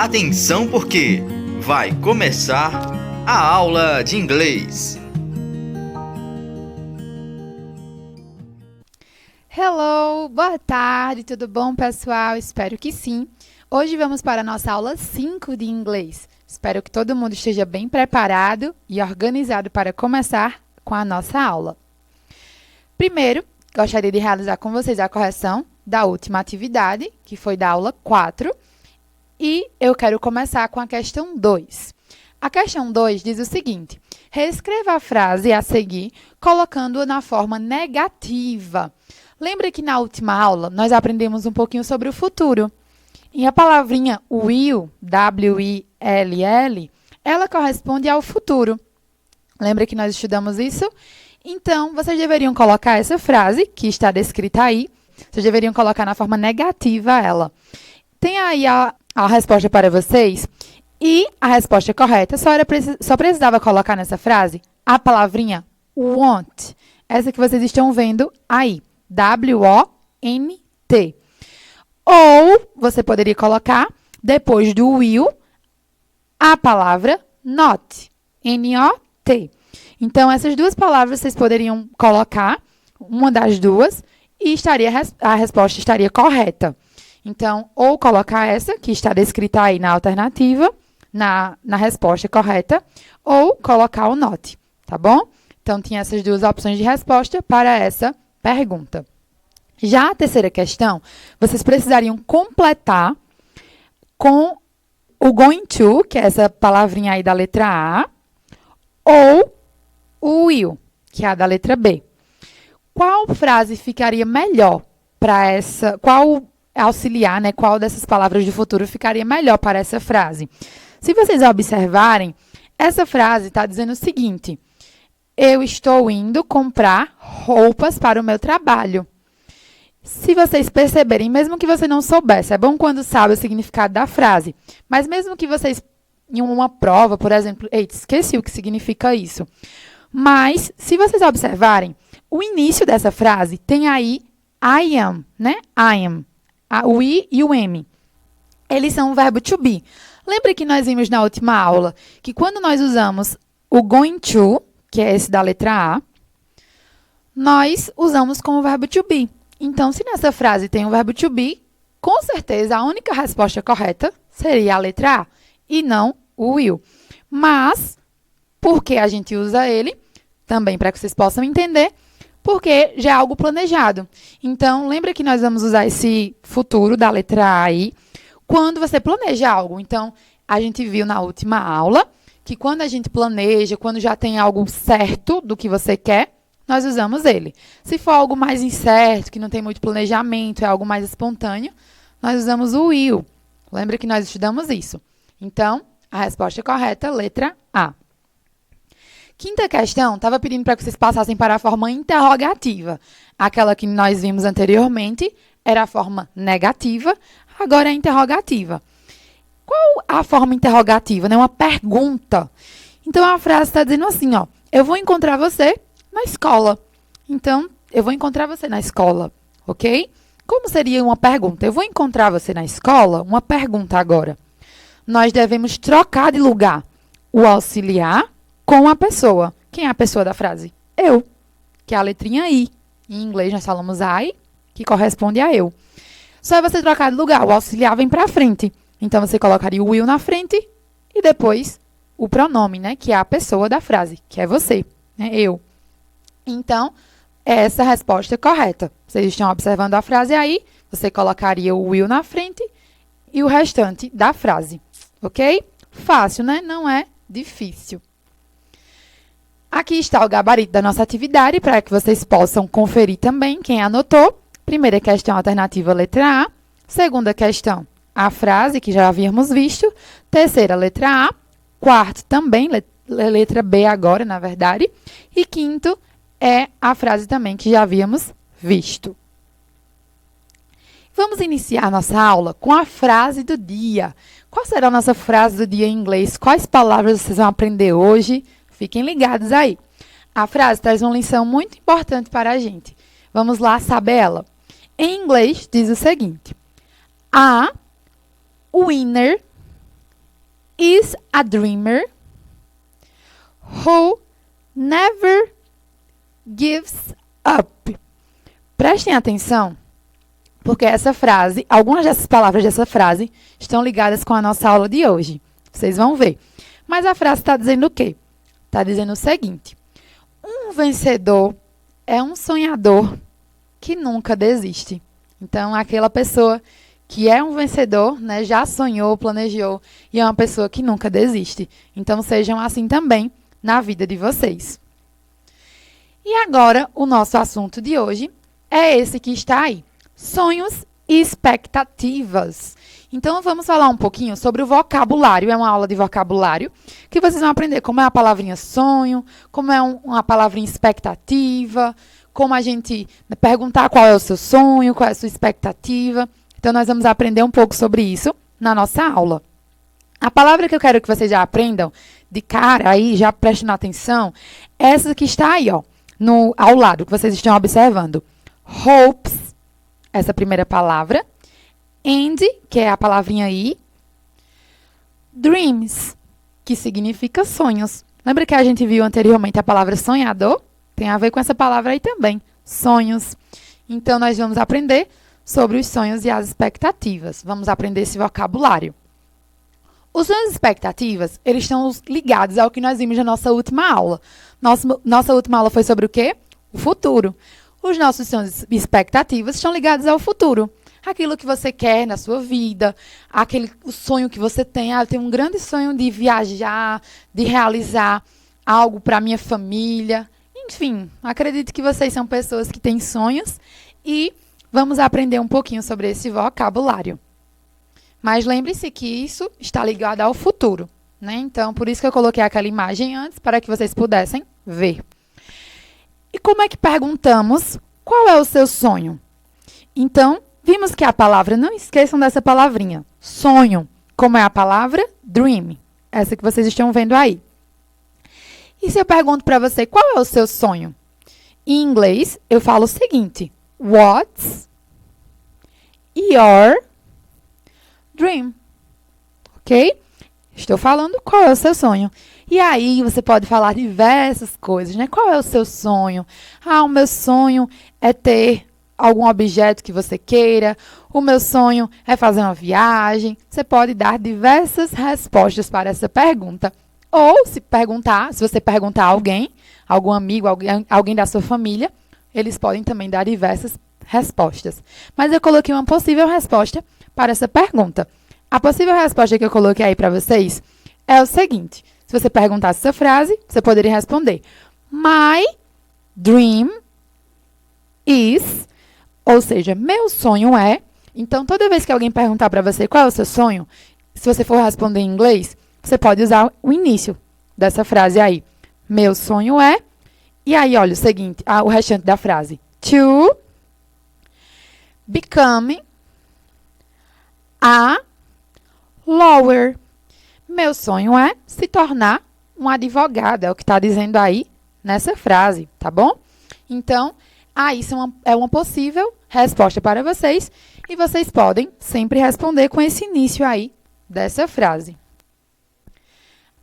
Atenção porque vai começar a aula de inglês. Hello, boa tarde, tudo bom, pessoal? Espero que sim. Hoje vamos para a nossa aula 5 de inglês. Espero que todo mundo esteja bem preparado e organizado para começar com a nossa aula. Primeiro, gostaria de realizar com vocês a correção da última atividade, que foi da aula 4, e eu quero começar com a questão 2. A questão 2 diz o seguinte: reescreva a frase a seguir, colocando-a na forma negativa. Lembra que na última aula nós aprendemos um pouquinho sobre o futuro. E a palavrinha will, W-I-L-L, ela corresponde ao futuro. Lembra que nós estudamos isso? Então, vocês deveriam colocar essa frase, que está descrita aí, vocês deveriam colocar na forma negativa ela. Tem aí a resposta para vocês, e a resposta correta só precisava colocar nessa frase a palavrinha want, essa que vocês estão vendo aí, W-O-N-T. Ou você poderia colocar, depois do will, a palavra not, N-O-T. Então, essas duas palavras vocês poderiam colocar, uma das duas, e a resposta estaria correta. Então, ou colocar essa, que está descrita aí na alternativa, na resposta correta, ou colocar o not, tá bom? Então, tinha essas duas opções de resposta para essa pergunta. Já a terceira questão, vocês precisariam completar com o going to, que é essa palavrinha aí da letra A, ou o will, que é a da letra B. Qual frase ficaria melhor para essa... Qual auxiliar, né? Qual dessas palavras do futuro ficaria melhor para essa frase? Se vocês observarem, essa frase está dizendo o seguinte: eu estou indo comprar roupas para o meu trabalho. Se vocês perceberem, mesmo que você não soubesse, é bom quando sabe o significado da frase, mas mesmo que vocês, em uma prova, por exemplo, esqueci o que significa isso. Mas, se vocês observarem, o início dessa frase tem aí I am, né? I am. O I e o M. Eles são o verbo to be. Lembra que nós vimos na última aula que quando nós usamos o going to, que é esse da letra A, nós usamos com o verbo to be. Então, se nessa frase tem o verbo to be, com certeza a única resposta correta seria a letra A e não o will. Mas, por que a gente usa ele? Também para que vocês possam entender, porque já é algo planejado. Então, lembra que nós vamos usar esse futuro da letra A aí quando você planeja algo. Então, a gente viu na última aula que quando a gente planeja, quando já tem algo certo do que você quer, nós usamos ele. Se for algo mais incerto, que não tem muito planejamento, é algo mais espontâneo, nós usamos o will. Lembra que nós estudamos isso? Então, a resposta correta, letra A. Quinta questão, estava pedindo para que vocês passassem para a forma interrogativa. Aquela que nós vimos anteriormente era a forma negativa, agora é a interrogativa. Qual a forma interrogativa? Né? Uma pergunta. Então, a frase está dizendo assim, ó, eu vou encontrar você na escola. Então, eu vou encontrar você na escola, ok? Como seria uma pergunta? Eu vou encontrar você na escola? Uma pergunta agora. Nós devemos trocar de lugar o auxiliar com a pessoa. Quem é a pessoa da frase? Eu, que é a letrinha I. Em inglês nós falamos I, que corresponde a eu. Só é você trocar de lugar, o auxiliar vem para frente. Então, você colocaria o will na frente e depois o pronome, né? Que é a pessoa da frase, que é você, né? Eu. Então, essa é a resposta correta. Vocês estão observando a frase aí, você colocaria o will na frente e o restante da frase, ok? Fácil, né? Não é difícil. Aqui está o gabarito da nossa atividade, para que vocês possam conferir também quem anotou. Primeira questão, alternativa, letra A. Segunda questão, a frase, que já havíamos visto. Terceira, letra A. Quarto, também, letra B agora, na verdade. E quinto, é a frase também que já havíamos visto. Vamos iniciar nossa aula com a frase do dia. Qual será a nossa frase do dia em inglês? Quais palavras vocês vão aprender hoje? Fiquem ligados aí. A frase traz uma lição muito importante para a gente. Vamos lá saber ela. Em inglês, diz o seguinte: A winner is a dreamer who never gives up. Prestem atenção, porque essa frase, algumas dessas palavras dessa frase estão ligadas com a nossa aula de hoje. Vocês vão ver. Mas a frase está dizendo o quê? Está dizendo o seguinte: um vencedor é um sonhador que nunca desiste. Então, aquela pessoa que é um vencedor, né, já sonhou, planejou, e é uma pessoa que nunca desiste. Então, sejam assim também na vida de vocês. E agora, o nosso assunto de hoje é esse que está aí: sonhos e expectativas. Então, vamos falar um pouquinho sobre o vocabulário. É uma aula de vocabulário que vocês vão aprender como é a palavrinha sonho, como é uma palavrinha expectativa, como a gente perguntar qual é o seu sonho, qual é a sua expectativa. Então, nós vamos aprender um pouco sobre isso na nossa aula. A palavra que eu quero que vocês já aprendam de cara aí, já prestem atenção, é essa que está aí, ó, ao lado, que vocês estão observando. Hopes, essa primeira palavra. And, que é a palavrinha aí. Dreams, que significa sonhos. Lembra que a gente viu anteriormente a palavra sonhador? Tem a ver com essa palavra aí também, sonhos. Então, nós vamos aprender sobre os sonhos e as expectativas. Vamos aprender esse vocabulário. Os sonhos e expectativas, eles estão ligados ao que nós vimos na nossa última aula. Nossa última aula foi sobre o quê? O futuro. Os nossos sonhos e expectativas estão ligados ao futuro. Aquilo que você quer na sua vida, o sonho que você tem. Eu tenho um grande sonho de viajar, de realizar algo para a minha família. Enfim, acredito que vocês são pessoas que têm sonhos e vamos aprender um pouquinho sobre esse vocabulário. Mas lembre-se que isso está ligado ao futuro, né? Então, por isso que eu coloquei aquela imagem antes, para que vocês pudessem ver. E como é que perguntamos qual é o seu sonho? Então, vimos que a palavra, não esqueçam dessa palavrinha, sonho, como é a palavra dream, essa que vocês estão vendo aí. E se eu pergunto para você, qual é o seu sonho? Em inglês, eu falo o seguinte: what's your dream? Ok? Estou falando qual é o seu sonho. E aí, você pode falar diversas coisas, né? Qual é o seu sonho? Ah, o meu sonho é ter algum objeto que você queira. O meu sonho é fazer uma viagem. Você pode dar diversas respostas para essa pergunta. Ou, se você perguntar a alguém, algum amigo, alguém da sua família, eles podem também dar diversas respostas. Mas eu coloquei uma possível resposta para essa pergunta. A possível resposta que eu coloquei aí para vocês é o seguinte: se você perguntasse essa frase, você poderia responder: My dream is, ou seja, meu sonho é. Então, toda vez que alguém perguntar para você qual é o seu sonho, se você for responder em inglês, você pode usar o início dessa frase aí. Meu sonho é. E aí, olha o seguinte, o restante da frase. To become a lawyer. Meu sonho é se tornar um advogado. É o que está dizendo aí nessa frase, tá bom? Então, isso é uma possível resposta para vocês. E vocês podem sempre responder com esse início aí dessa frase.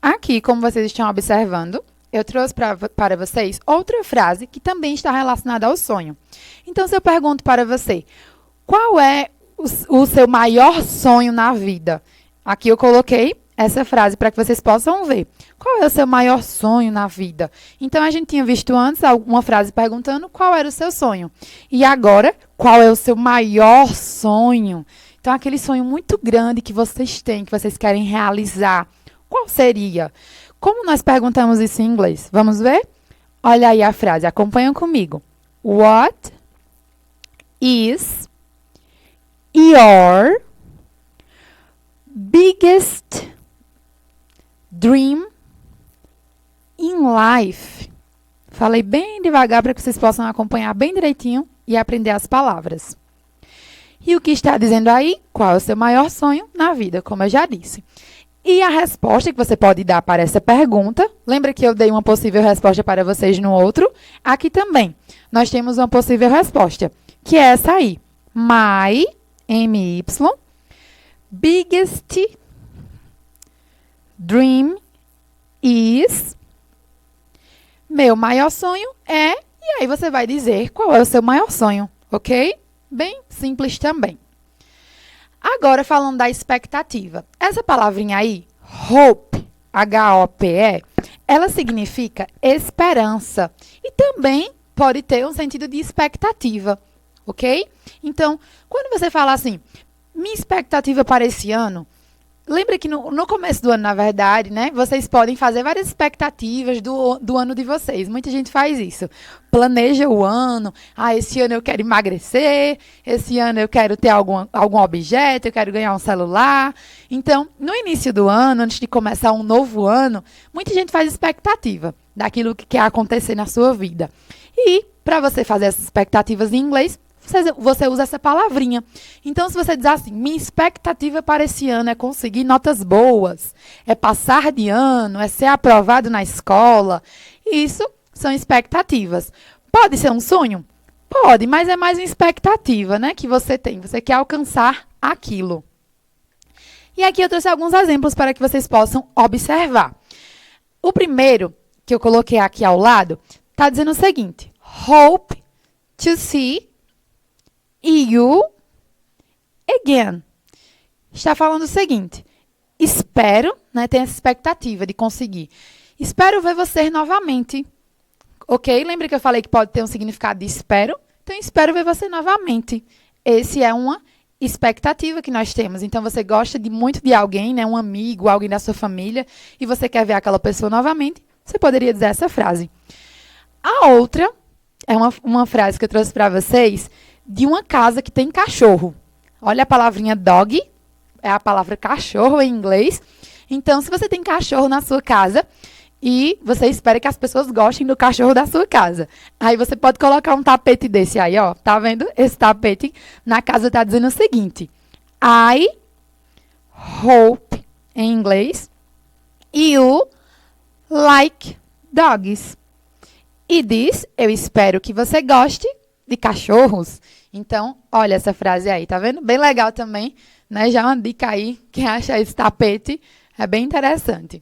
Aqui, como vocês estão observando, eu trouxe para vocês outra frase que também está relacionada ao sonho. Então, se eu pergunto para você, qual é o seu maior sonho na vida? Aqui eu coloquei essa frase para que vocês possam ver. Qual é o seu maior sonho na vida? Então, a gente tinha visto antes uma frase perguntando qual era o seu sonho. E agora, qual é o seu maior sonho? Então, aquele sonho muito grande que vocês têm, que vocês querem realizar. Qual seria? Como nós perguntamos isso em inglês? Vamos ver? Olha aí a frase, acompanham comigo. What is your biggest dream in life? Falei bem devagar para que vocês possam acompanhar bem direitinho e aprender as palavras. E o que está dizendo aí? Qual é o seu maior sonho na vida, como eu já disse. E a resposta que você pode dar para essa pergunta, lembra que eu dei uma possível resposta para vocês no outro? Aqui também, nós temos uma possível resposta, que é essa aí. My, M-Y, biggest dream is. Meu maior sonho é. E aí você vai dizer qual é o seu maior sonho, ok? Bem simples também. Agora falando da expectativa. Essa palavrinha aí, hope, H-O-P-E, ela significa esperança. E também pode ter um sentido de expectativa, ok? Então, quando você fala assim, minha expectativa para esse ano, lembra que no começo do ano, na verdade, né, vocês podem fazer várias expectativas do ano de vocês. Muita gente faz isso. Planeja o ano. Esse ano eu quero emagrecer. Esse ano eu quero ter algum objeto. Eu quero ganhar um celular. Então, no início do ano, antes de começar um novo ano, muita gente faz expectativa daquilo que quer acontecer na sua vida. E, para você fazer essas expectativas em inglês, você usa essa palavrinha. Então, se você diz assim, minha expectativa para esse ano é conseguir notas boas, é passar de ano, é ser aprovado na escola, isso são expectativas. Pode ser um sonho? Pode, mas é mais uma expectativa, né, que você tem. Você quer alcançar aquilo. E aqui eu trouxe alguns exemplos para que vocês possam observar. O primeiro, que eu coloquei aqui ao lado, está dizendo o seguinte, hope to see you again. Está falando o seguinte, espero, né, tem essa expectativa de conseguir. Espero ver você novamente. Ok? Lembra que eu falei que pode ter um significado de espero? Então, espero ver você novamente. Esse é uma expectativa que nós temos. Então, você gosta muito de alguém, né, um amigo, alguém da sua família, e você quer ver aquela pessoa novamente, você poderia dizer essa frase. A outra é uma frase que eu trouxe para vocês, de uma casa que tem cachorro. Olha a palavrinha dog, é a palavra cachorro em inglês. Então, se você tem cachorro na sua casa e você espera que as pessoas gostem do cachorro da sua casa, aí você pode colocar um tapete desse aí, ó. Tá vendo? Esse tapete na casa tá dizendo o seguinte, I hope, em inglês, you like dogs. E diz, eu espero que você goste de cachorros. Então, olha essa frase aí, tá vendo? Bem legal também, né? Já uma dica aí, quem acha esse tapete é bem interessante.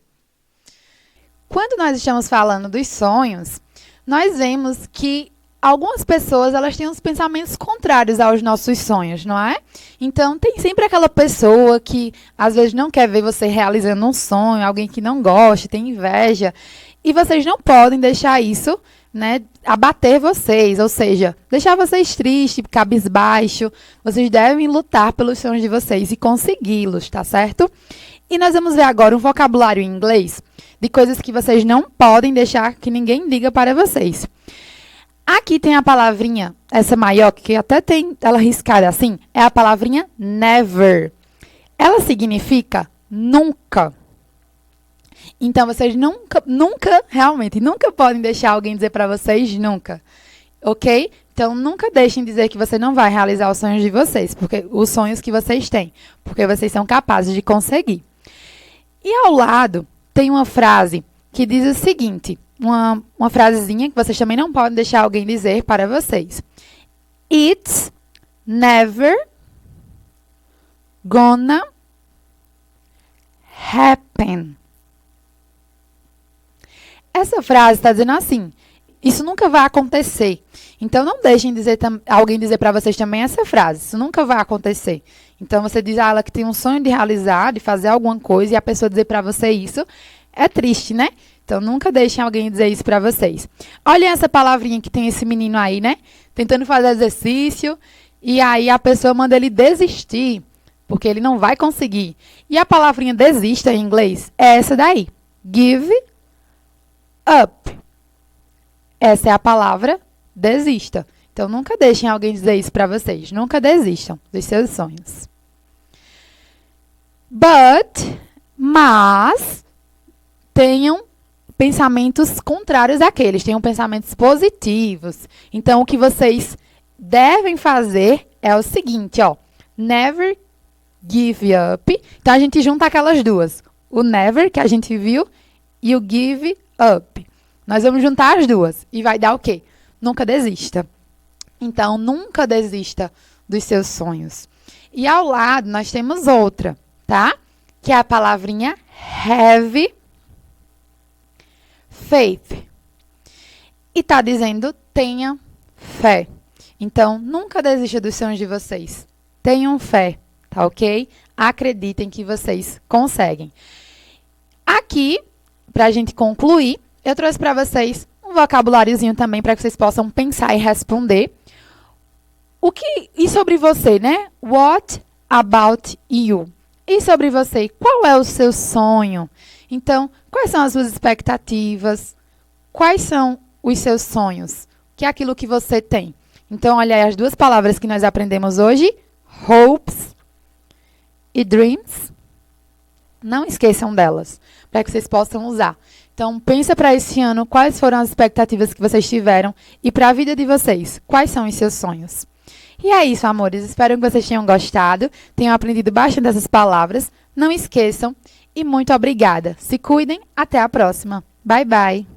Quando nós estamos falando dos sonhos, nós vemos que algumas pessoas, elas têm uns pensamentos contrários aos nossos sonhos, não é? Então, tem sempre aquela pessoa que, às vezes, não quer ver você realizando um sonho, alguém que não gosta, tem inveja, e vocês não podem deixar isso, né, abater vocês, ou seja, deixar vocês tristes, cabisbaixo. Vocês devem lutar pelos sonhos de vocês e consegui-los, tá certo? E nós vamos ver agora um vocabulário em inglês de coisas que vocês não podem deixar que ninguém diga para vocês. Aqui tem a palavrinha, essa maior, que até tem ela riscada assim, é a palavrinha never. Ela significa nunca. Então, vocês realmente, nunca podem deixar alguém dizer para vocês nunca, ok? Então, nunca deixem dizer que você não vai realizar os sonhos de vocês, porque os sonhos que vocês têm, porque vocês são capazes de conseguir. E ao lado, tem uma frase que diz o seguinte, uma frasezinha que vocês também não podem deixar alguém dizer para vocês. It's never gonna happen. Essa frase está dizendo assim, isso nunca vai acontecer. Então, não deixem alguém dizer para vocês também essa frase, isso nunca vai acontecer. Então, você diz a ela que tem um sonho de realizar, de fazer alguma coisa, e a pessoa dizer para você isso, é triste, né? Então, nunca deixem alguém dizer isso para vocês. Olhem essa palavrinha que tem esse menino aí, né? Tentando fazer exercício, e aí a pessoa manda ele desistir, porque ele não vai conseguir. E a palavrinha desista em inglês é essa daí, give up. Essa é a palavra desista. Então, nunca deixem alguém dizer isso para vocês. Nunca desistam dos seus sonhos. Mas, tenham pensamentos contrários àqueles. Tenham pensamentos positivos. Então, o que vocês devem fazer é o seguinte, ó. Never give up. Então, a gente junta aquelas duas. O never, que a gente viu, e o give up. Nós vamos juntar as duas e vai dar o quê? Nunca desista. Então, nunca desista dos seus sonhos. E ao lado nós temos outra, tá? Que é a palavrinha have faith. E tá dizendo, tenha fé. Então, nunca desista dos sonhos de vocês. Tenham fé, tá ok? Acreditem que vocês conseguem. Aqui, pra gente concluir, eu trouxe pra vocês um vocabuláriozinho também para que vocês possam pensar e responder. E sobre você, né? What about you? E sobre você, qual é o seu sonho? Então, quais são as suas expectativas? Quais são os seus sonhos? O que é aquilo que você tem? Então, olha aí as duas palavras que nós aprendemos hoje. Hopes e dreams. Não esqueçam delas, para que vocês possam usar. Então, pensa para esse ano quais foram as expectativas que vocês tiveram e para a vida de vocês, quais são os seus sonhos. E é isso, amores. Espero que vocês tenham gostado, tenham aprendido bastante dessas palavras. Não esqueçam e muito obrigada. Se cuidem. Até a próxima. Bye, bye.